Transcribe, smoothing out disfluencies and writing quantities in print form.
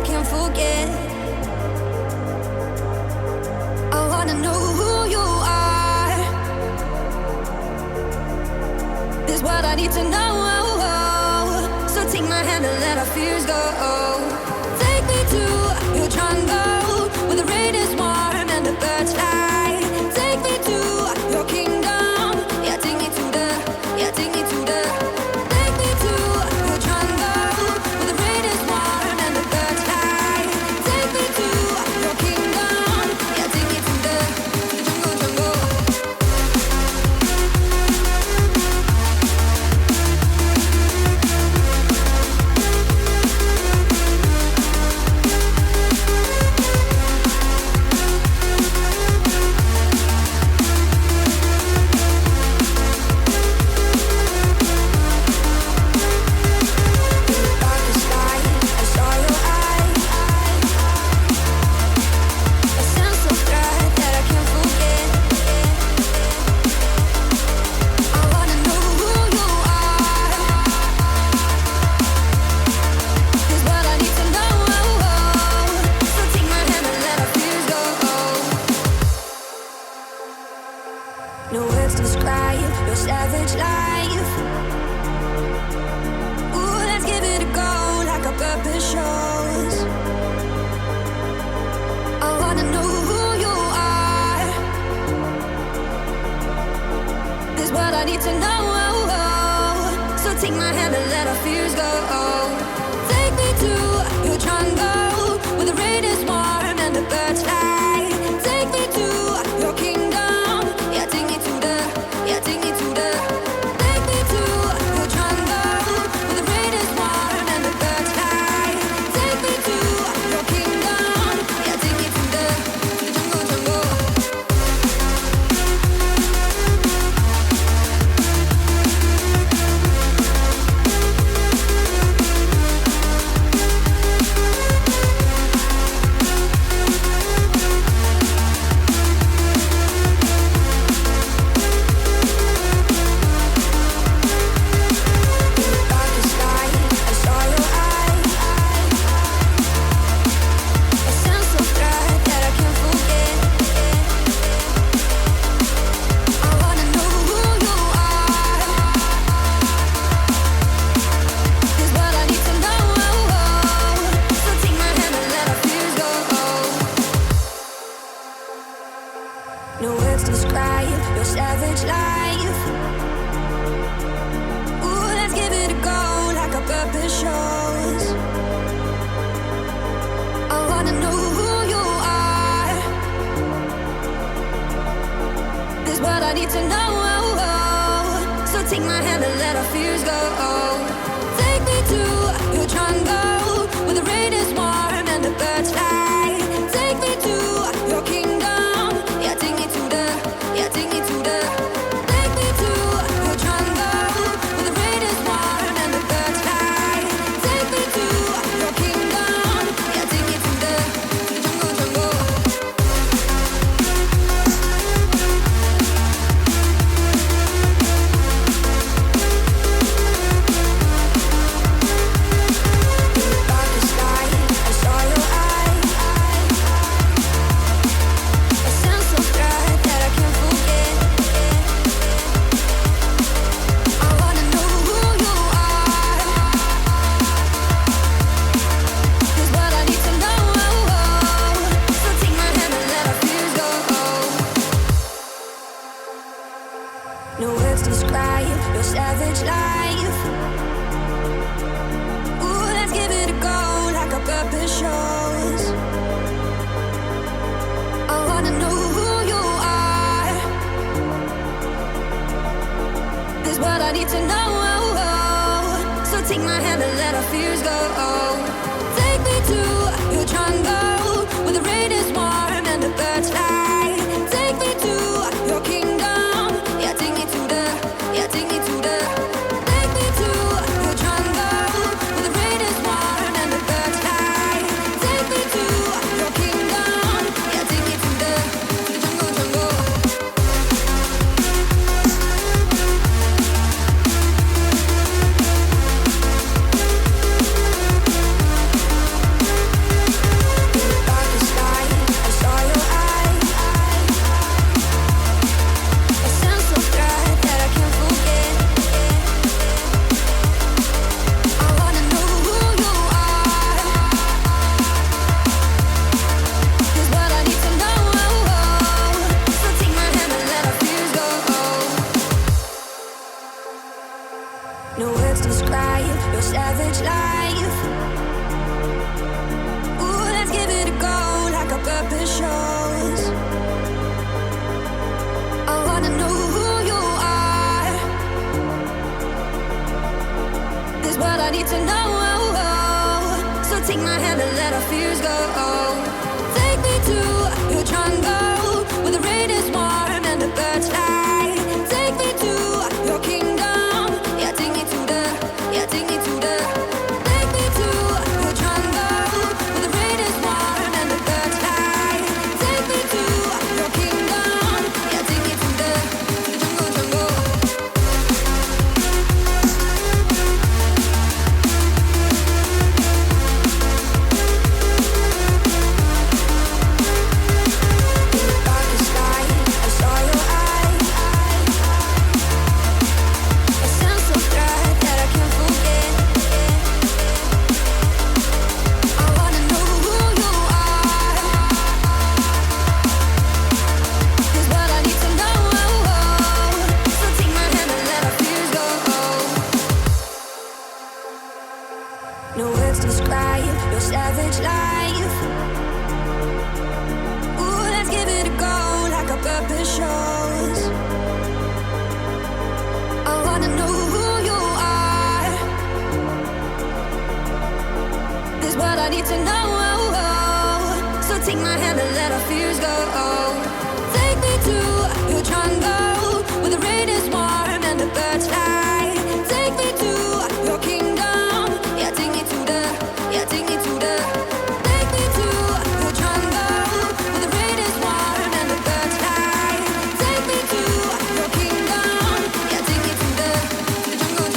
can't forget. I wanna know who you are. This is what I need to know. So take my hand and let our fears go. Take me to your jungle where the rain is warm and the birds fly. Take me to your kingdom. Yeah, take me to the. Yeah, take me to the. Take me to your jungle where the rain is warm and the birds fly. Take me to your kingdom. Yeah, take me to the jungle, jungle. No words describe your savage life. Ooh, let's give it a go like our purpose shows. I wanna know who you are. This is what I need to know. So take my hand and let our fears go. Take me to your jungle where the rain is warm and the birds fly. Take me to your kingdom. Yeah, take me to the. Yeah, take me to the. Take me to your jungle where the rain is warm and the birds fly. Take me to your kingdom. Yeah, take me to the jungle, jungle. No words describe your savage life. Ooh, let's give it a go like our purpose shows. I wanna know who you are. This is what I need to know. So take my hand and let our fears go. Take me to your jungle where the rain is warm and the birds fly. Take me to your kingdom. Yeah, take me to the. Yeah, take me to the. Take me to your jungle where the rain is warm and the birds fly. Take me to your kingdom. Yeah, take me to the jungle, jungle. No words describe your savage life. Ooh, let's give it a go like our purpose shows. I wanna know who you are. This is what I need to know. So take my hand and let our fears go. Take me to your jungle where the rain is warm and the birds fly. Take me to your kingdom. Yeah, take me to the. Yeah, take me to the. Take me to your jungle where the rain is warm and the birds fly. Take me to your kingdom. Yeah, take me to the jungle, jungle. know. So take my hand and let our fears go. Take me to your jungle where the rain is warm and the birds fly. Take me to your kingdom. Yeah, take me to the. Yeah, take me to the. Take me to your jungle where the rain is warm and the birds fly. Take me to your kingdom. Yeah, take me to the jungle. No words describe your savage life. Ooh, let's give it a go like our purpose shows. I wanna know who you are. This what I need to know. So take my hand and let our fears go. Take me to your jungle where the rain is warm and the birds fly. Take me to your kingdom. Yeah, take me to the. Yeah, take me to the. Take me to your jungle where the rain is warm and the birds fly. Take me to your kingdom. Yeah, take me to the jungle.